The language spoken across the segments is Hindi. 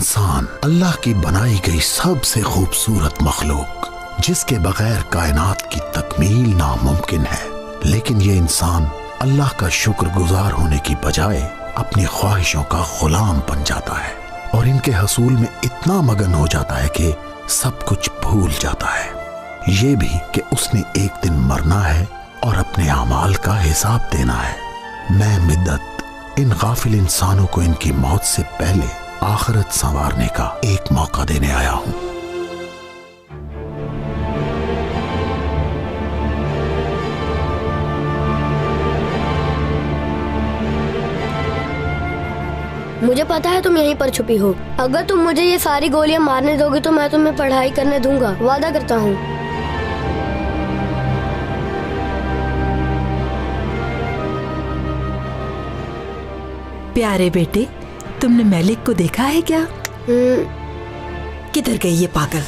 इंसान अल्लाह की बनाई गई सबसे खूबसूरत मखलूक, जिसके बगैर कायनात की तकमील नामुमकिन है। लेकिन ये इंसान अल्लाह का शुक्रगुजार होने की बजाय अपनी ख्वाहिशों का गुलाम बन जाता है और इनके हसूल में इतना मगन हो जाता है कि सब कुछ भूल जाता है, ये भी कि उसने एक दिन मरना है और अपने अमाल का हिसाब देना है। मैं मिद्दत इन गाफिल इंसानों को इनकी मौत से पहले आखिरत संवारने का एक मौका देने आया हूं। मुझे पता है तुम यहीं पर छुपी हो। अगर तुम मुझे ये सारी गोलियां मारने दोगे तो मैं तुम्हें पढ़ाई करने दूंगा, वादा करता हूँ। प्यारे बेटे, तुमने मैलिक को देखा है क्या? किधर गई ये पागल?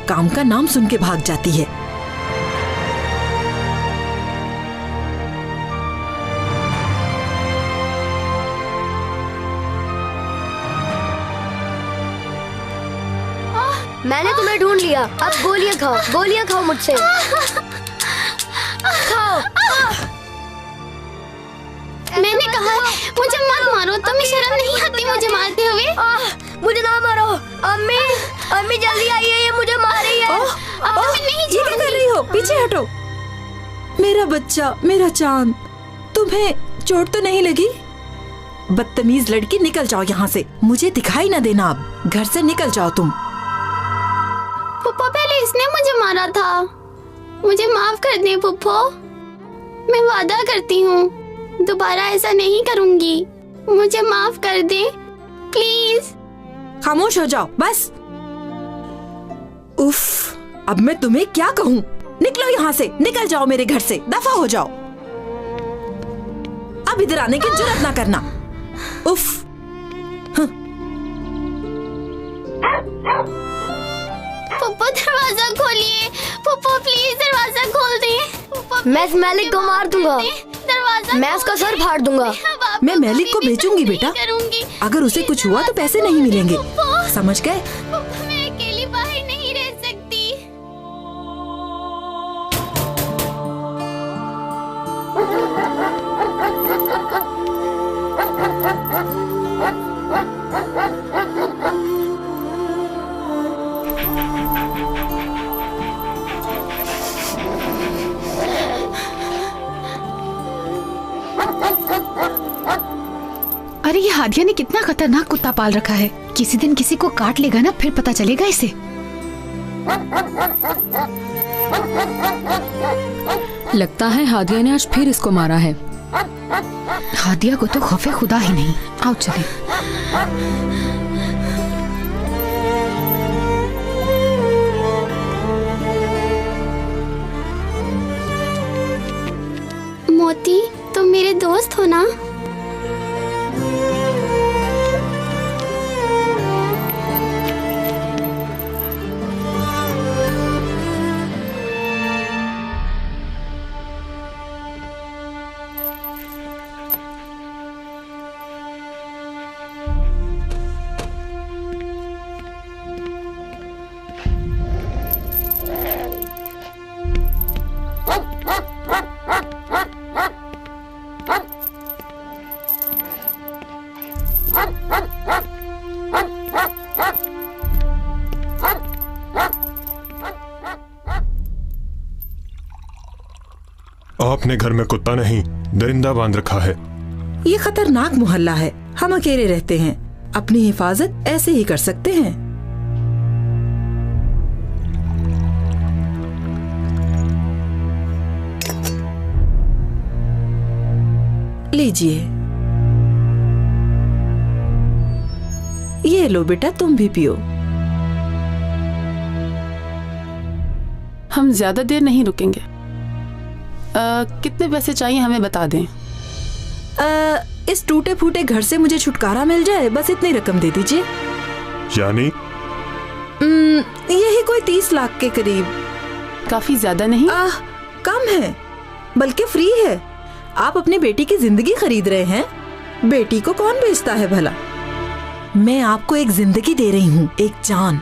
काम का नाम सुन के भाग जाती है। मैंने तुम्हें ढूंढ लिया, अब गोलियां खाओ, गोलियां खाओ मुझसे। खाओ। मैंने कहा मुझे मत मारो, तुम्हें शर्म नहीं आती मुझे मारते हुए? मुझे ना मारो। अम्मी, अम्मी जल्दी आइए, ये मुझे मार रही है। अब तो मैं नहीं ये क्या कर रही हो? पीछे हटो। मेरा बच्चा, मेरा चांद, तुम्हें चोट तो नहीं लगी? बदतमीज लड़की, निकल जाओ यहाँ से, मुझे दिखाई ना देना। अब घर से निकल जाओ तुम। पुप्पो, पहले इसने मुझे मारा था, मुझे माफ कर दे पुप्पो। मैं वादा करती हूँ दोबारा ऐसा नहीं करूँगी, मुझे माफ कर दे प्लीज। खामोश हो जाओ बस। उफ, अब मैं तुम्हें क्या कहूँ? निकलो यहाँ से, निकल जाओ मेरे घर से, दफा हो जाओ। अब इधर आने की जुर्रत ना करना। उफ। पुप्पो दरवाजा खोलिए, पुप्पो प्लीज दरवाजा खोल दे। मैं इस मैलिक को मार दूंगा, मैं उसका सर फाड़ दूंगा। मैं मैलिक को बेचूंगी बेटा, अगर उसे कुछ हुआ तो पैसे नहीं मिलेंगे, समझ गए? मैं अकेली बाहर नहीं रह सकती। अरे ये हादिया ने कितना खतरनाक कुत्ता पाल रखा है, किसी दिन किसी को काट लेगा ना, फिर पता चलेगा इसे। लगता है हादिया ने आज फिर इसको मारा है। हादिया को तो खौफे खुदा ही नहीं। आओ चले। मोती, तुम मेरे दोस्त हो ना? आपने घर में कुत्ता नहीं, दरिंदा बांध रखा है। ये खतरनाक मोहल्ला है, हम अकेले रहते हैं, अपनी हिफाजत ऐसे ही कर सकते हैं। लीजिए, ये लो बेटा, तुम भी पियो। हम ज्यादा देर नहीं रुकेंगे। कितने पैसे चाहिए हमें बता दें। इस टूटे फूटे घर से मुझे छुटकारा मिल जाए, बस इतनी रकम दे दीजिए। यानी यही कोई 30 लाख के करीब। काफी ज्यादा नहीं? कम है, बल्कि फ्री है। आप अपनी बेटी की जिंदगी खरीद रहे हैं, बेटी को कौन बेचता है भला? मैं आपको एक जिंदगी दे रही हूँ, एक जान।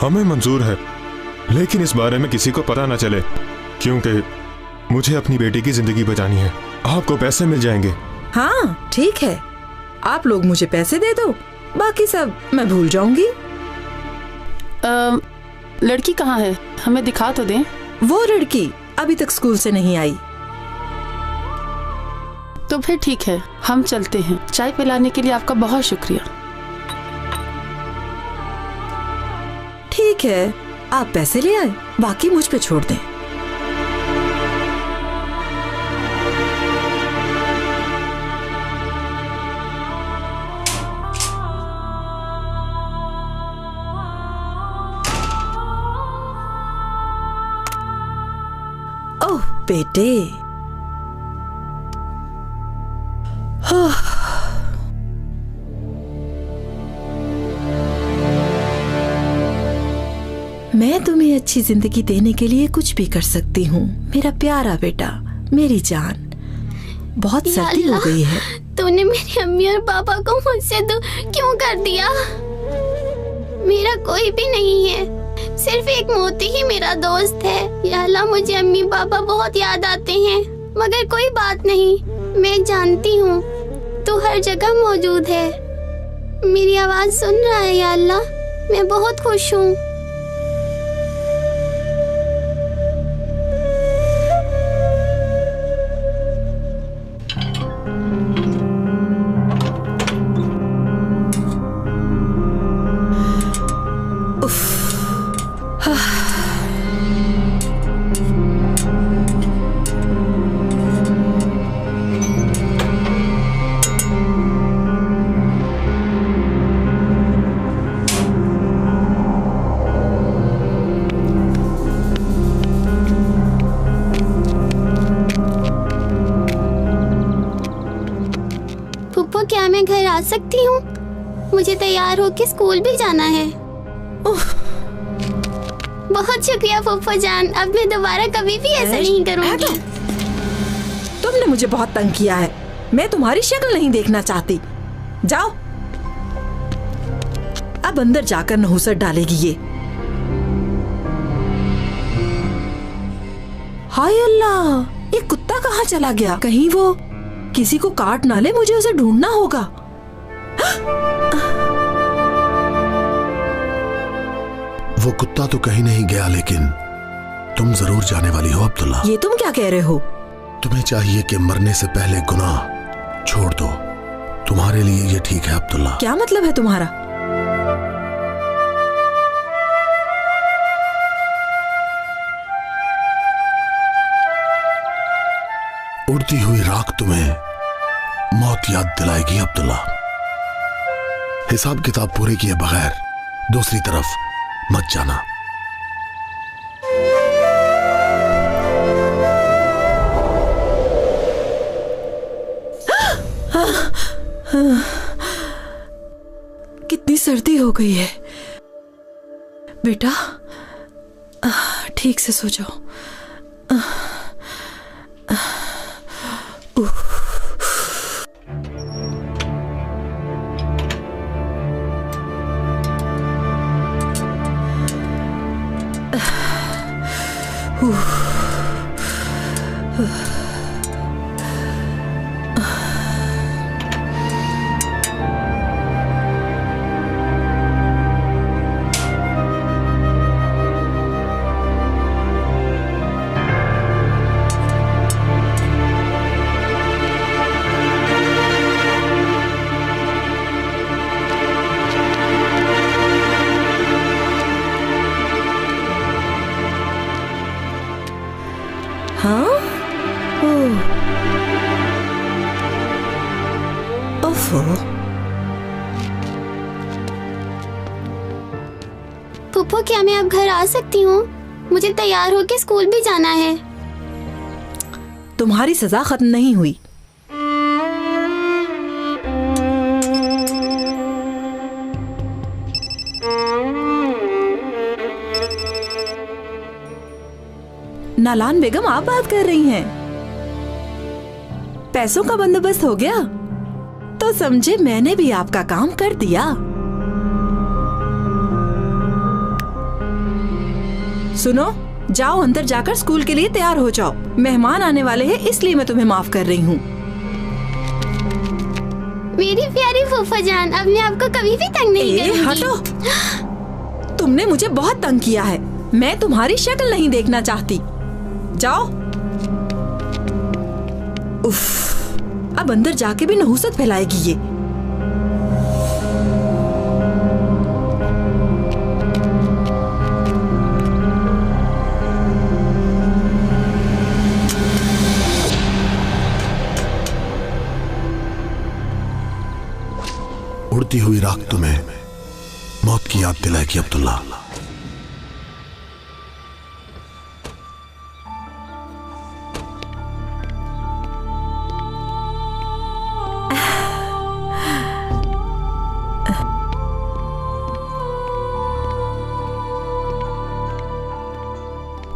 हमें मंजूर है, लेकिन इस बारे में किसी को पता ना चले, क्योंकि मुझे अपनी बेटी की जिंदगी बचानी है। आपको पैसे मिल जाएंगे। हाँ ठीक है, आप लोग मुझे पैसे दे दो, बाकी सब मैं भूल जाऊंगी। लड़की कहाँ है? हमें दिखा तो दें। वो लड़की अभी तक स्कूल से नहीं आई। तो फिर ठीक है, हम चलते हैं। चाय पिलाने के लिए आपका बहुत शुक्रिया। ठीक है, आप पैसे ले आए, बाकी मुझ पे छोड़ दें। ओह बेटे, मैं तुम्हें अच्छी जिंदगी देने के लिए कुछ भी कर सकती हूँ मेरा प्यारा बेटा, मेरी जान। बहुत सर्दी हो गई है। तूने मेरी अम्मी और पापा को मुझसे दूर क्यों कर दिया? मेरा कोई भी नहीं है, सिर्फ एक मोती ही मेरा दोस्त है। या अल्लाह, मुझे अम्मी पापा बहुत याद आते हैं, मगर कोई बात नहीं, मैं जानती हूँ तू हर जगह मौजूद है। मेरी आवाज सुन रहा है या अल्लाह, मैं बहुत खुश हूँ। क्या मैं घर आ सकती हूँ? मुझे तैयार होके स्कूल भी जाना है। बहुत शुक्रिया फूफा जान, अब मैं दोबारा कभी भी ऐसा नहीं करूँगी। तुमने मुझे बहुत तंग किया है, मैं तुम्हारी शक्ल नहीं देखना चाहती। जाओ, अब अंदर जाकर नहुसत डालेगी ये। हाय अल्लाह, ये कुत्ता कहाँ चला गया? कहीं वो किसी को काट ना ले, मुझे उसे ढूंढना होगा। वो कुत्ता तो कहीं नहीं गया, लेकिन तुम जरूर जाने वाली हो अब्दुल्ला। ये तुम क्या कह रहे हो? तुम्हें चाहिए कि मरने से पहले गुनाह छोड़ दो। तुम्हारे लिए ये ठीक है अब्दुल्ला। क्या मतलब है तुम्हारा? उड़ती हुई राख तुम्हें मौत याद दिलाएगी अब्दुल्ला। हिसाब किताब पूरे किए बगैर दूसरी तरफ मत जाना। कितनी सर्दी हो गई है बेटा, ठीक से सो जाओ। हाँ? ओफो। पुप्पो, क्या मैं अब घर आ सकती हूँ? मुझे तैयार होके स्कूल भी जाना है। तुम्हारी सजा खत्म नहीं हुई। नालान बेगम, आप बात कर रही हैं? पैसों का बंदोबस्त हो गया तो समझे मैंने भी आपका काम कर दिया। सुनो, जाओ अंदर जाकर स्कूल के लिए तैयार हो जाओ। मेहमान आने वाले हैं इसलिए मैं तुम्हें माफ कर रही हूँ। मेरी प्यारी फूफा जान, अब मैं आपको कभी भी तंग नहीं करूंगी। हटो, तुमने मुझे बहुत तंग किया है। मैं तुम्हारी शक्ल नहीं देखना चाहती। जाओ। उफ, अब अंदर जाके भी नहुसत फैलाएगी ये। उड़ती हुई राख तुम्हें मौत की याद दिलाएगी अब्दुल्ला।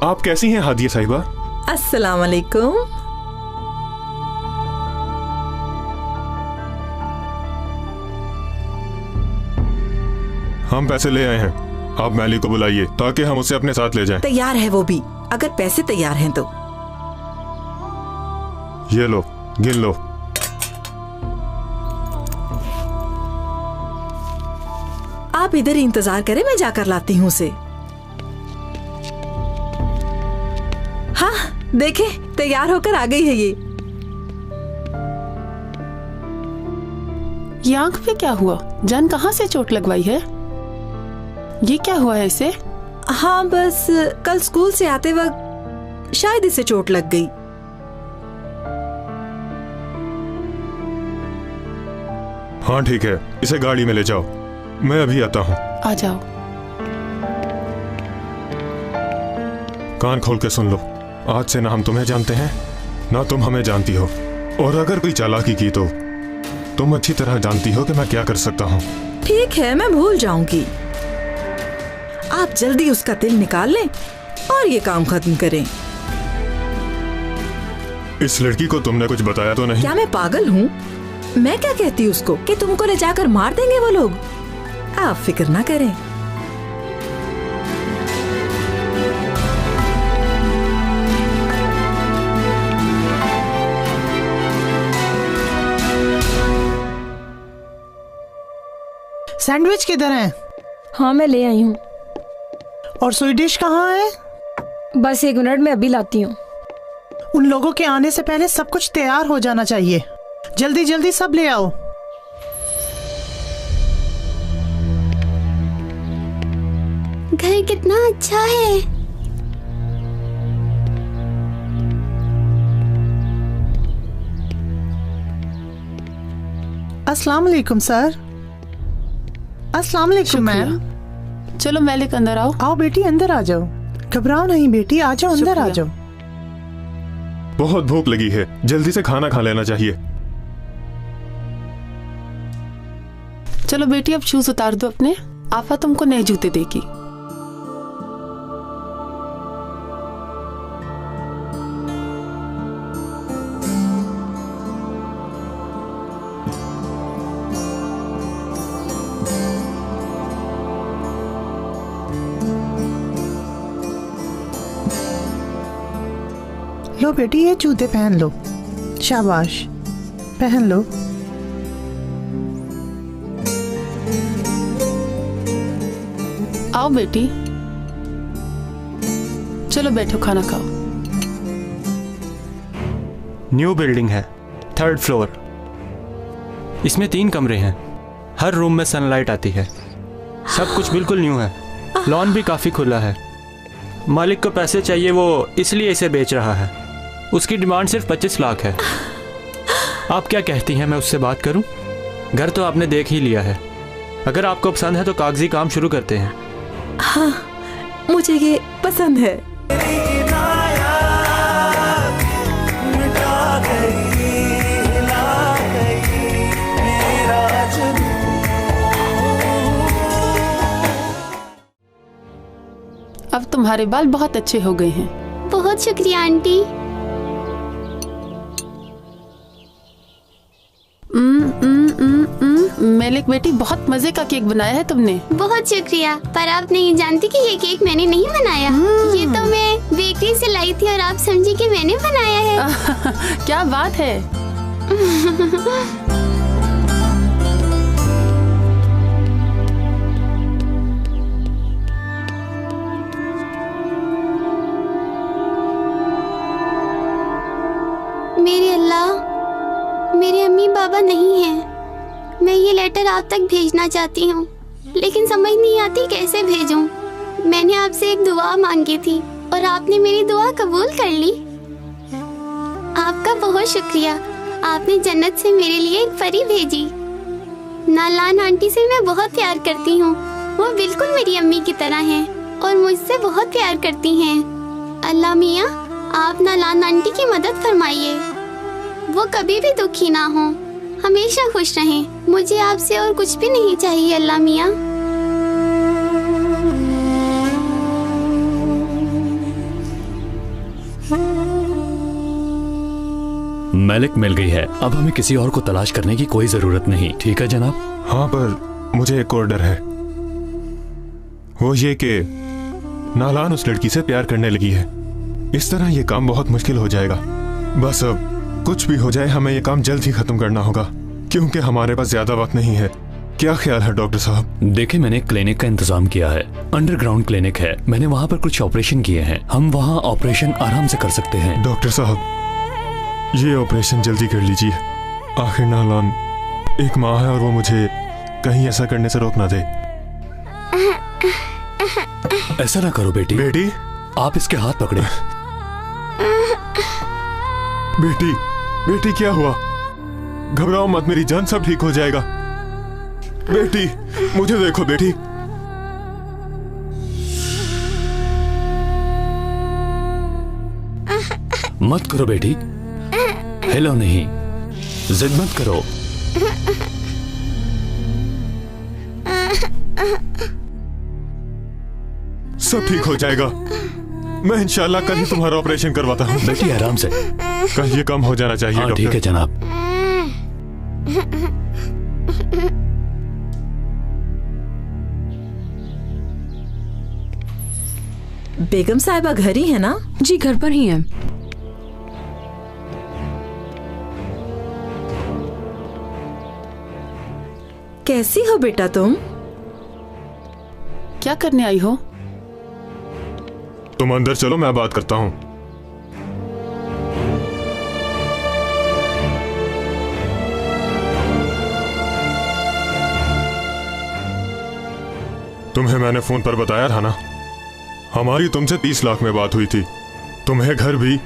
आप कैसी हैं हादिया साहिबा? अस्सलाम वालेकुम। हम पैसे ले आए हैं, आप मैली को बुलाइए ताकि हम उसे अपने साथ ले जाएं। तैयार है वो भी, अगर पैसे तैयार हैं तो। ये लो, गिन लो। आप इधर ही इंतजार करें, मैं जाकर लाती हूँ उसे। हाँ, देखे तैयार होकर आ गई है ये। आंख पे क्या हुआ? जान कहाँ से चोट लगवाई है? ये क्या हुआ है इसे? हाँ, बस कल स्कूल से आते वक्त शायद इसे चोट लग गई। हाँ ठीक है, इसे गाड़ी में ले जाओ, मैं अभी आता हूँ। आ जाओ। कान खोल के सुन लो, आज से ना हम तुम्हें जानते हैं ना तुम हमें जानती हो, और अगर कोई चालाकी की तो तुम अच्छी तरह जानती हो कि मैं क्या कर सकता हूँ। ठीक है, मैं भूल जाऊंगी। आप जल्दी उसका दिल निकाल लें और ये काम खत्म करें। इस लड़की को तुमने कुछ बताया तो नहीं? क्या मैं पागल हूँ? मैं क्या कहती उसको कि तुमको ले जाकर मार देंगे वो लोग? आप फिक्र ना करें। सैंडविच किधर है? हाँ, मैं ले आई हूँ। और स्वीट कहाँ है? बस 1 मिनट में अभी लाती हूँ। उन लोगों के आने से पहले सब कुछ तैयार हो जाना चाहिए। जल्दी जल्दी सब ले आओ। घर कितना अच्छा है। अस्सलाम वालेकुम सर। अस्सलाम वालेकुम मैम। चलो मैलिक अंदर आओ। आओ बेटी अंदर आ जाओ। घबराओ नहीं बेटी, आ जाओ अंदर आ जाओ। बहुत भूख लगी है, जल्दी से खाना खा लेना चाहिए। चलो बेटी अब शूज उतार दो अपने, आफा तुमको नए जूते देगी। लो बेटी ये जूते पहन लो। शाबाश, पहन लो। आओ बेटी, चलो बैठो खाना खाओ। न्यू बिल्डिंग है, 3rd फ्लोर। इसमें 3 कमरे हैं, हर रूम में सनलाइट आती है, सब कुछ बिल्कुल न्यू है। लॉन भी काफ़ी खुला है। मालिक को पैसे चाहिए, वो इसलिए इसे बेच रहा है। उसकी डिमांड सिर्फ 25 लाख है। आप क्या कहती हैं, मैं उससे बात करूं? घर तो आपने देख ही लिया है, अगर आपको पसंद है तो कागजी काम शुरू करते हैं। हाँ, मुझे ये पसंद है। अब तुम्हारे बाल बहुत अच्छे हो गए हैं। बहुत शुक्रिया आंटी। मेलिक बेटी, बहुत मजे का केक बनाया है तुमने। बहुत शुक्रिया, पर आप नहीं जानती कि ये केक मैंने नहीं बनाया। ये तो मैं बेकरी से लाई थी और आप समझी कि मैंने बनाया है। क्या बात है। मेरे अल्लाह, मेरे अम्मी पापा नहीं हैं। मैं ये लेटर आप तक भेजना चाहती हूँ, लेकिन समझ नहीं आती कैसे भेजूं। मैंने आपसे एक दुआ मांगी थी और आपने मेरी दुआ कबूल कर ली। आपका बहुत शुक्रिया। आपने जन्नत से मेरे लिए एक परी भेजी। नालान आंटी से मैं बहुत प्यार करती हूँ। वो बिल्कुल मेरी अम्मी की तरह हैं और मुझसे बहुत प्यार करती हैं। अल्लाह मियाँ, आप नालान आंटी की मदद फरमाइए। वो कभी भी दुखी ना हो, हमेशा खुश रहें। मुझे आपसे और कुछ भी नहीं चाहिए अल्लाह मियाँ। मेलिक मिल गई है, अब हमें किसी और को तलाश करने की कोई जरूरत नहीं। ठीक है जनाब। हाँ, पर मुझे एक ऑर्डर है। वो ये कि नालान उस लड़की से प्यार करने लगी है। इस तरह ये काम बहुत मुश्किल हो जाएगा। बस अब कुछ भी हो जाए, हमें ये काम जल्द ही खत्म करना होगा, क्योंकि हमारे पास ज्यादा वक्त नहीं है। क्या ख्याल है डॉक्टर साहब? देखिए, मैंने क्लिनिक का इंतजाम किया है। अंडरग्राउंड क्लिनिक है। मैंने वहाँ पर कुछ ऑपरेशन किए हैं। हम वहाँ ऑपरेशन आराम से कर सकते हैं। डॉक्टर साहब, ये ऑपरेशन जल्दी कर लीजिए। आखिर नालान एक माँ है और वो मुझे कहीं ऐसा करने से रोक ना दे। ऐसा ना करो बेटी। बेटी, आप इसके हाथ पकड़े। बेटी, बेटी क्या हुआ? घबराओ मत, मेरी जान, सब ठीक हो जाएगा। बेटी, मुझे देखो बेटी। मत करो बेटी, हिलो नहीं, जिद मत करो। सब ठीक हो जाएगा। मैं इंशाल्लाह कल ही तुम्हारा ऑपरेशन करवाता हूँ। बेटी आराम से, कल ये काम हो जाना चाहिए। हाँ, ठीक है जनाब। बेगम साहिबा घर ही है ना? जी, घर पर ही है। कैसी हो बेटा तुम? क्या करने आई हो? तुम अंदर चलो, मैं बात करता हूँ। तुम्हें मैंने फोन पर बताया था ना, हमारी तुमसे 30 लाख में बात हुई थी। तुम्हें घर भी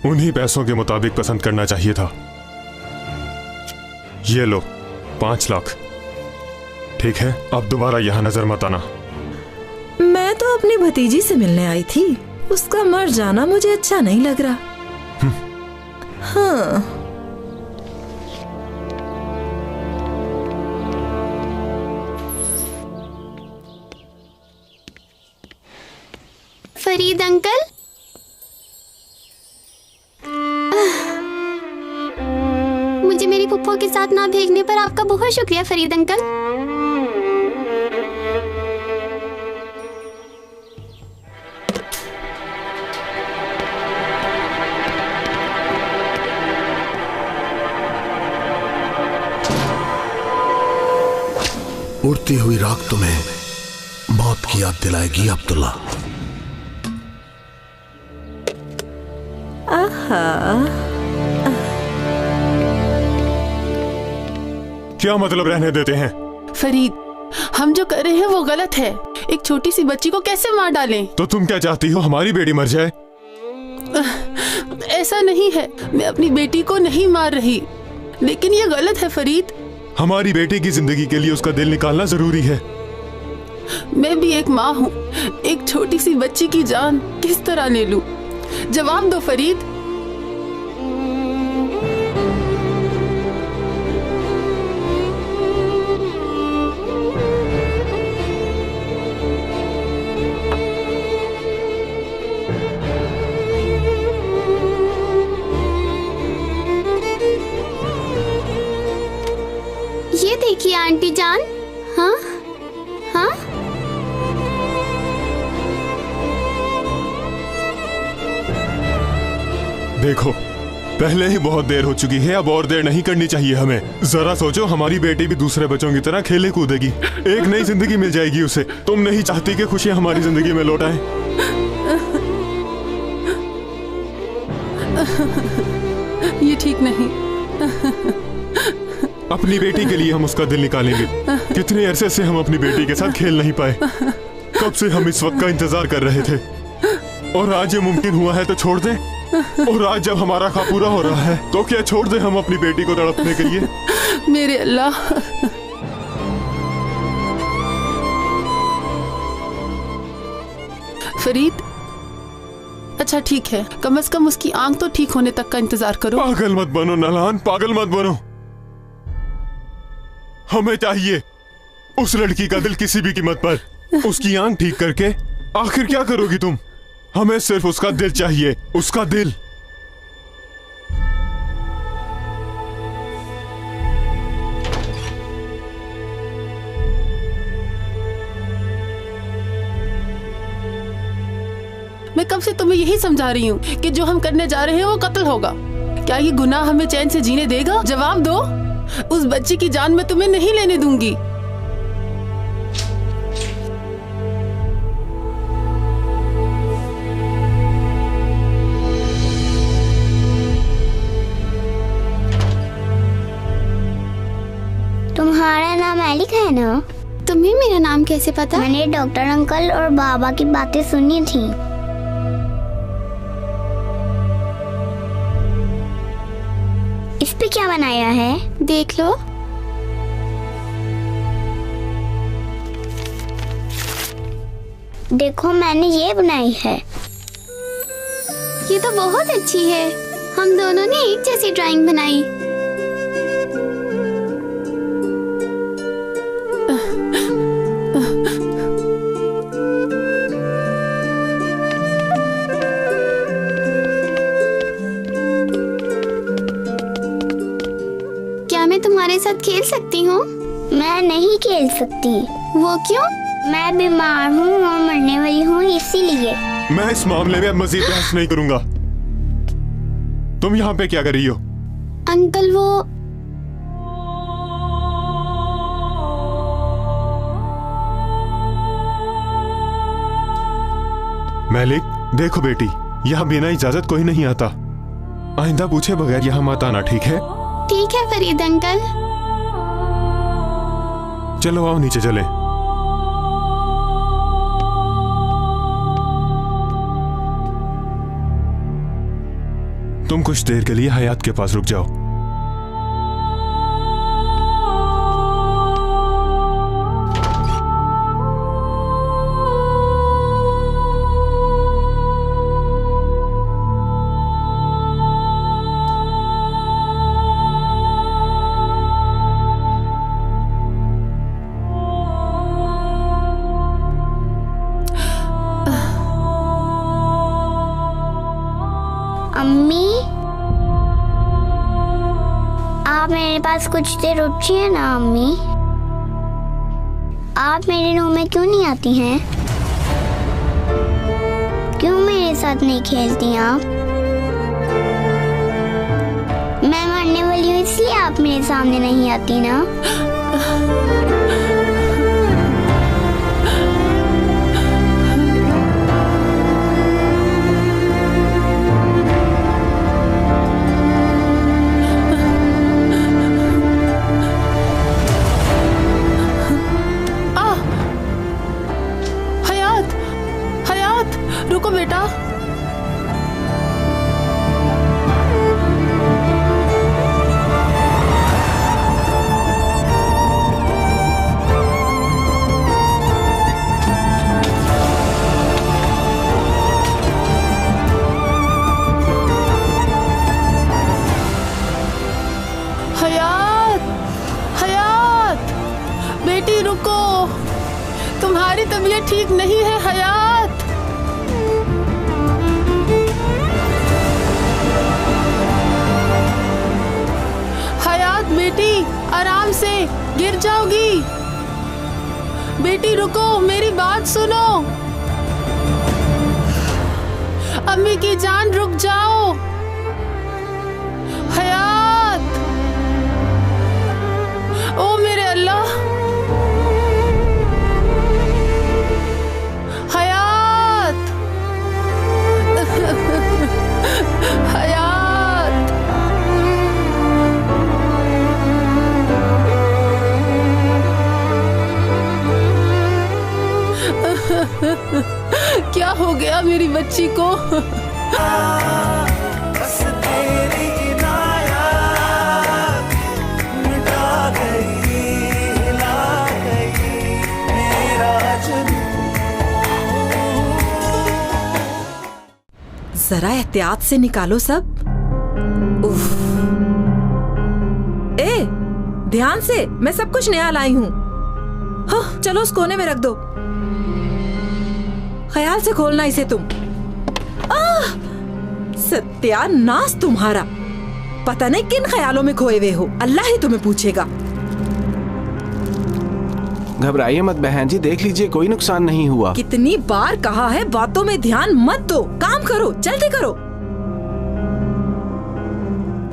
उन्हीं पैसों के मुताबिक पसंद करना चाहिए था। ये लो 5 लाख। ठीक है, अब दोबारा यहां नजर मत आना। मैं तो अपनी भतीजी से मिलने आई थी। उसका मर जाना मुझे अच्छा नहीं लग रहा। हाँ, फरीद अंकल, मुझे मेरी पुप्पो के साथ ना भेजने पर आपका बहुत शुक्रिया फरीद अंकल। उड़ती हुई राख तुम्हें मौत की याद दिलाएगी अब्दुल्ला। क्या मतलब रहने देते हैं? फरीद, हम जो कर रहे हैं वो गलत है। एक छोटी सी बच्ची को कैसे मार डालें? तो तुम क्या चाहती हो, हमारी बेटी मर जाए? ऐसा नहीं है, मैं अपनी बेटी को नहीं मार रही, लेकिन ये गलत है फरीद। हमारी बेटी की जिंदगी के लिए उसका दिल निकालना जरूरी है। मैं भी एक माँ हूँ। एक छोटी सी बच्ची की जान किस तरह ले लूं? जवाब दो फरीद। आंटी जान। हाँ हाँ देखो, पहले ही बहुत देर हो चुकी है, अब और देर नहीं करनी चाहिए हमें। जरा सोचो, हमारी बेटी भी दूसरे बच्चों की तरह खेले कूदेगी, एक नई जिंदगी मिल जाएगी उसे। तुम नहीं चाहती कि खुशियां हमारी जिंदगी में लौट आए? ये ठीक नहीं। अपनी बेटी के लिए हम उसका दिल निकालेंगे। कितने अरसे से हम अपनी बेटी के साथ खेल नहीं पाए। कब से हम इस वक्त का इंतजार कर रहे थे, और आज ये मुमकिन हुआ है तो छोड़ दें? और आज जब हमारा ख्वाब पूरा हो रहा है तो क्या छोड़ दें हम अपनी बेटी को तड़पने के लिए? मेरे अल्लाह। फरीद, अच्छा ठीक है, कम से कम उसकी आंख तो ठीक होने तक का इंतजार करो। पागल मत बनो नलान, पागल मत बनो। हमें चाहिए उस लड़की का दिल किसी भी कीमत पर। उसकी आंख ठीक करके आखिर क्या करोगी तुम? हमें सिर्फ उसका दिल चाहिए, उसका दिल। मैं कब से तुम्हें यही समझा रही हूँ कि जो हम करने जा रहे हैं वो कत्ल होगा। क्या ये गुनाह हमें चैन से जीने देगा? जवाब दो। उस बच्ची की जान मैं तुम्हें नहीं लेने दूंगी। तुम्हारा नाम मैलिक है ना? तुम्हें मेरा नाम कैसे पता? मैंने डॉक्टर अंकल और बाबा की बातें सुनी थी। इस पे क्या बनाया है? देख लो। देखो, मैंने ये बनाई है। ये तो बहुत अच्छी है। हम दोनों ने एक जैसी ड्राइंग बनाई। तुम्हारे साथ खेल सकती हूँ? मैं नहीं खेल सकती। वो क्यों? मैं बीमार हूँ और मरने वाली हूँ, इसीलिए। मैं इस मामले में मजीद बहस नहीं करूँगा। तुम यहाँ पे क्या कर रही हो? अंकल, वो मैलिक, देखो बेटी, यहाँ बिना इजाजत कोई नहीं आता। आइंदा पूछे बगैर यहाँ मत आना, ठीक है? ठीक है फरीद अंकल। चलो आओ नीचे चलें। तुम कुछ देर के लिए हयात के पास रुक जाओ। अम्मी, आप मेरे पास कुछ देर रुकिए ना। अम्मी, आप मेरे रूम में क्यों नहीं आती हैं? क्यों मेरे साथ नहीं खेलती आप? मैं मरने वाली हूँ इसलिए आप मेरे सामने नहीं आती ना? रुको बेटा। गिर जाओगी। बेटी रुको, मेरी बात सुनो। अम्मी की जान, रुक जाओ। हयात, ओ मेरे अल्लाह, हयात, हयात। क्या हो गया मेरी बच्ची को? बस तेरी इनायत मिटा गई, हिला गई मेरा जरा एहतियात से निकालो सब। उफ। ए, ध्यान से, मैं सब कुछ नया लाई हूँ। हाँ, चलो उस कोने में रख दो। ख्याल से खोलना इसे तुम। सत्यानाश तुम्हारा, पता नहीं किन ख्यालों में खोए हुए हो, अल्लाह ही तुम्हें पूछेगा। घबराइए मत बहन जी, देख लीजिए कोई नुकसान नहीं हुआ। कितनी बार कहा है बातों में ध्यान मत दो, काम करो, जल्दी करो।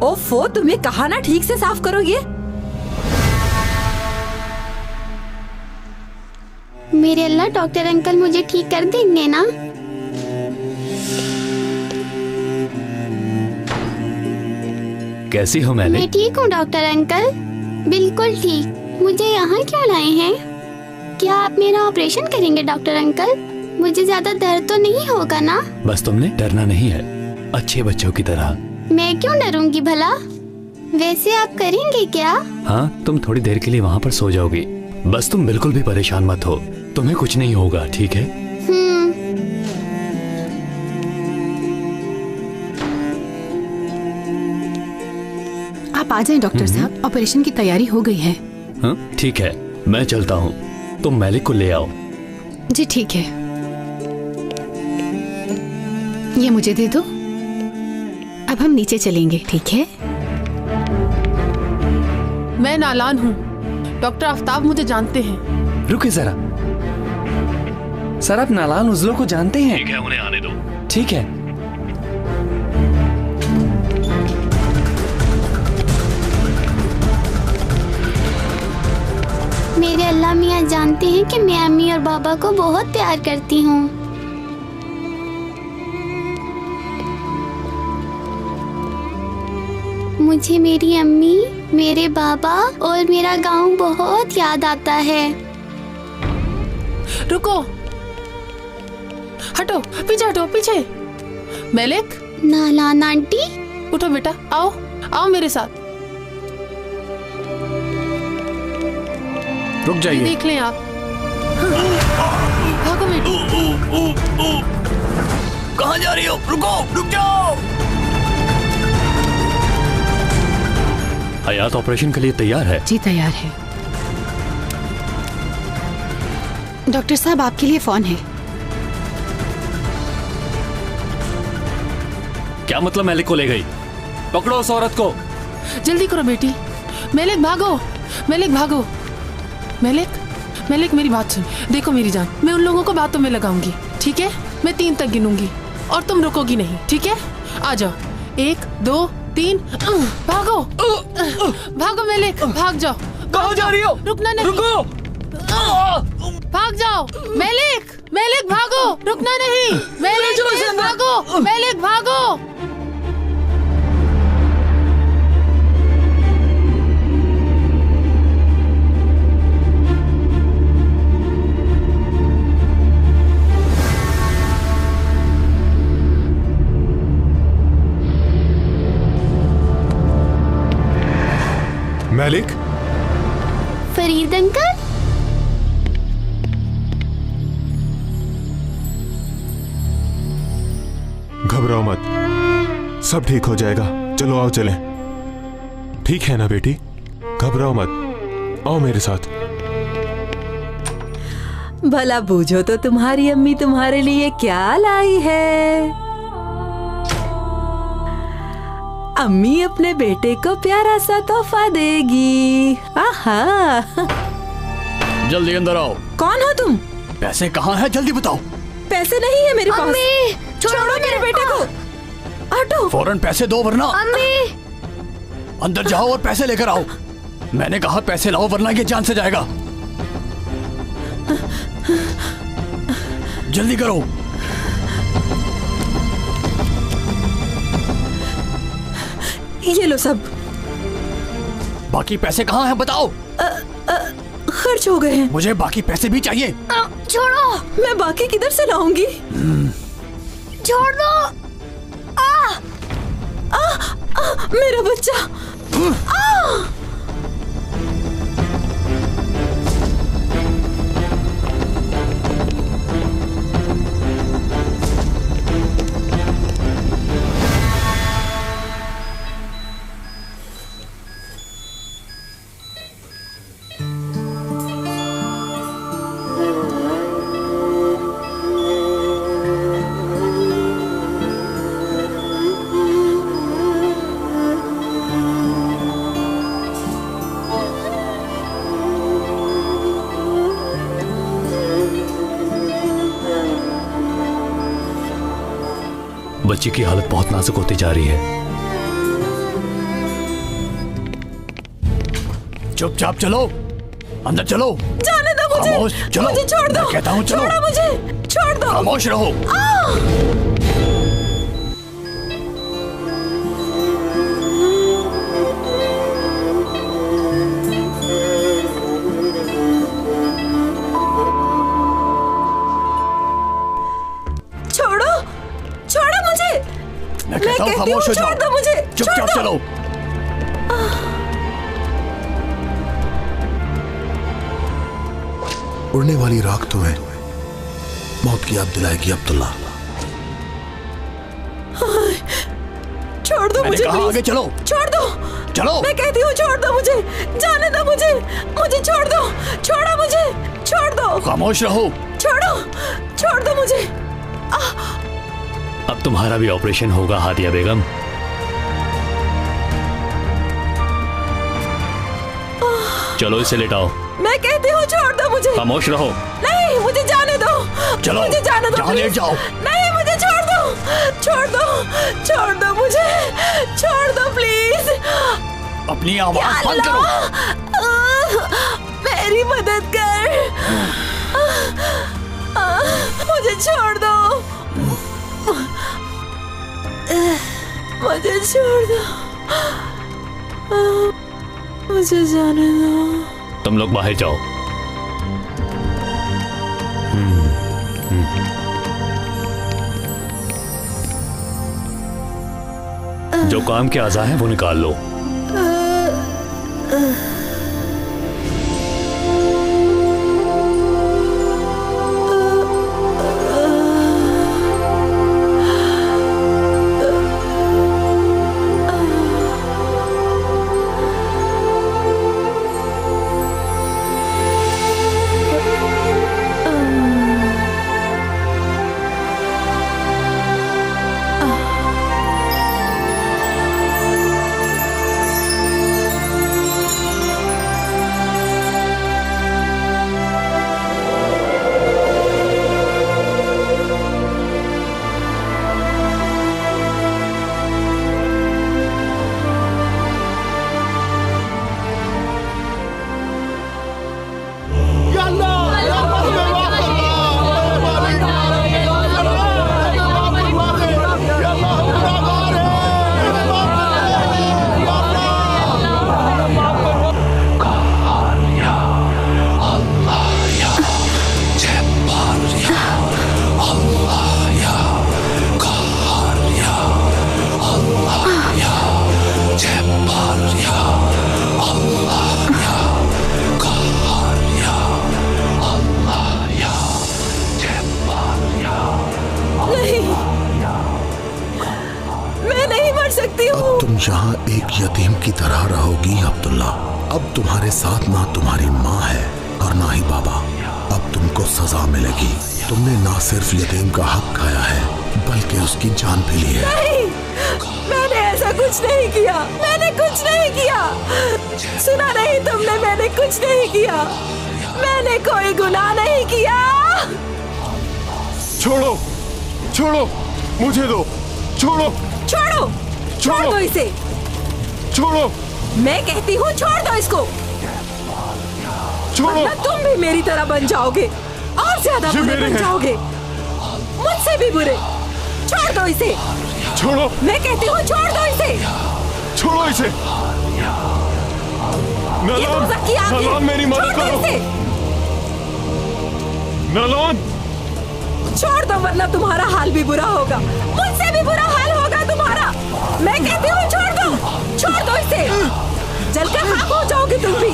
ओफो, तुम्हें कहा ना ठीक से साफ करो ये। मेरे अल्लाह, डॉक्टर अंकल मुझे ठीक कर देंगे ना? कैसी हो मैलिक? मैं ठीक हूँ डॉक्टर अंकल, बिल्कुल ठीक। मुझे यहाँ क्यों लाए हैं? क्या आप मेरा ऑपरेशन करेंगे डॉक्टर अंकल? मुझे ज्यादा दर्द तो नहीं होगा ना? बस तुमने डरना नहीं है, अच्छे बच्चों की तरह। मैं क्यों डरूंगी भला? वैसे आप करेंगे क्या? हाँ, तुम थोड़ी देर के लिए वहाँ पर सो जाओगी। बस तुम बिल्कुल भी परेशान मत हो, तुम्हें कुछ नहीं होगा, ठीक है? आप आ जाएं डॉक्टर साहब, ऑपरेशन की तैयारी हो गई है। हाँ, ठीक है, मैं चलता हूँ, तुम मैलिक को ले आओ। जी ठीक है, ये मुझे दे दो। अब हम नीचे चलेंगे, ठीक है? मैं नालान हूँ, डॉक्टर आफ्ताब मुझे जानते हैं। रुकिए जरा, सर आप नालान उजलों को जानते हैं? ठीक है, उन्हें आने दो। ठीक है। मेरे अल्लाह मियाँ जानते हैं कि मैं अम्मी और बाबा को बहुत प्यार करती हूँ। मुझे मेरी अम्मी, मेरे बाबा और मेरा गांव बहुत याद आता है। रुको, हटो, पीछे हटो, पीछे। मैलिक, नालान आंटी, उठो बेटा, आओ आओ मेरे साथ। रुक जाइए, देख लें आप। भागो बेटी। कहाँ जा रही हो? रुको, रुक जाओ। हयात ऑपरेशन के लिए तैयार है? जी तैयार है। डॉक्टर साहब आपके लिए फोन है। क्या मतलब मैलिक को ले गई? पकड़ो उस औरत को। जल्दी करो बेटी। मैलिक भागो, मैलिक भागो। मैलिक, मैलिक मेरी बात सुन। देखो मेरी जान, मैं उन लोगों को बातों में लगाऊंगी, ठीक है? मैं 3 तक गिनूंगी और तुम रुकोगी नहीं, ठीक है? आ जाओ, 1 2 3। भागो, भागो मैलिक, भाग जाओ। कहाँ जा रही हो? रुकना नहीं, रुको। भाग जाओ मैलिक, मैलिक भागो, रुकना नहीं। मैलिक भागो, मैलिक भागो। मैलिक, फरीद अंकल, घबराओ मत, सब ठीक हो जाएगा। चलो आओ चलें। ठीक है ना बेटी, घबराओ मत, आओ मेरे साथ। भला बूझो तो तुम्हारी अम्मी तुम्हारे लिए क्या लाई है। अम्मी अपने बेटे को प्यारा सा तोहफा देगी। आहा। जल्दी अंदर आओ। कौन हो तुम? पैसे कहाँ हैं? जल्दी बताओ। पैसे नहीं है मेरे पास। अम्मी, छोड़ो मेरे बेटे को। हटो। फौरन पैसे दो वरना। अम्मी, अंदर जाओ और पैसे लेकर आओ। मैंने कहा पैसे लाओ वरना ये जान से जाएगा। जल्दी करो। ये लो सब। बाकी पैसे कहाँ हैं बताओ। खर्च हो गए हैं। मुझे बाकी पैसे भी चाहिए। छोड़ो। मैं बाकी किधर से लाऊंगी? छोड़ दो। मेरा बच्चा। बच्ची की हालत बहुत नाजुक होती जा रही है। चुपचाप चलो, अंदर चलो। जाने दो मुझे। खामोश, चलो। मुझे छोड़ दो। मैं कहता हूँ चलो। छोड़ो मुझे, छोड़ दो। खामोश रहो। मैं कहता हूँ खामोश हो जाओ। छोड़ दो मुझे। चुपचाप चलो। उड़ने वाली राख तुम्हें मौत की याद दिलाएगी अब्दुल्ला। छोड़ दो मुझे। कहा आगे चलो। छोड़ दो। चलो। मैं कहती हूँ छोड़ दो मुझे। जाने दो मुझे। मुझे छोड़ दो। छोड़ो मुझे। छोड़ दो। खामोश रहो। छोड़ो। छोड़ दो मुझे। अब तुम्हारा भी ऑपरेशन होगा हादिया बेगम। चलो इसे लेटाओ। मैं कहती हूँ छोड़ दो मुझे। खामोश रहो। नहीं, मुझे जाने दो। चलो मुझे जाने दो। जहाँ लेट जाओ। नहीं, मुझे छोड़ दो। छोड़ दो। छोड़ दो मुझे। छोड़ दो प्लीज। अपनी आवाज बंद करो। मेरी मदद कर। मुझे छोड़ दो। मुझे छोड़ दो। मुझे जाने दो। तुम लोग बाहर जाओ। जो काम के आज़ा हैं वो निकाल लो। यहाँ एक यतीम की तरह रहोगी अब्दुल्ला। अब तुम्हारे साथ ना तुम्हारी माँ है और ना ही बाबा। अब तुमको सजा मिलेगी। तुमने ना सिर्फ यतीम का हक खाया है बल्कि उसकी जान भी ली है। नहीं, मैंने ऐसा कुछ कुछ नहीं किया, मैंने कुछ नहीं किया। सुना नहीं तुमने, मैंने कुछ नहीं किया, मैंने कोई गुनाह नहीं किया। छोड़ो, छोड़ो, मुझे दो, छोड़ो, छोड़ो, छोड़ दो इसे, छोड़ो, मैं कहती हूँ छोड़ दो इसको, छोड़ो। वरना तुम भी मेरी तरह बन जाओगे और ज्यादा बुरे बन जाओगे, मुझसे भी बुरे। छोड़ दो इसे, छोड़ो, मैं कहती हूँ छोड़ दो इसे, छोड़ो इसे। नालान, मेरी मदद करो। नालान, छोड़ दो वरना तुम्हारा हाल भी बुरा होगा, मुझसे भी बुरा हाल होगा तुम्हारा। मैं कहती हूँ छोड़ दो, छोड़ दो इसे, जलकर खाक हो जाओगे तुम भी।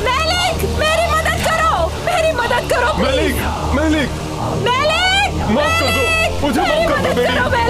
मेलिक, मेरी मदद करो, मेरी मदद करो। मेलिक, मेलिक, मेलिक, माफ कर दो, मुझे माफ कर दो।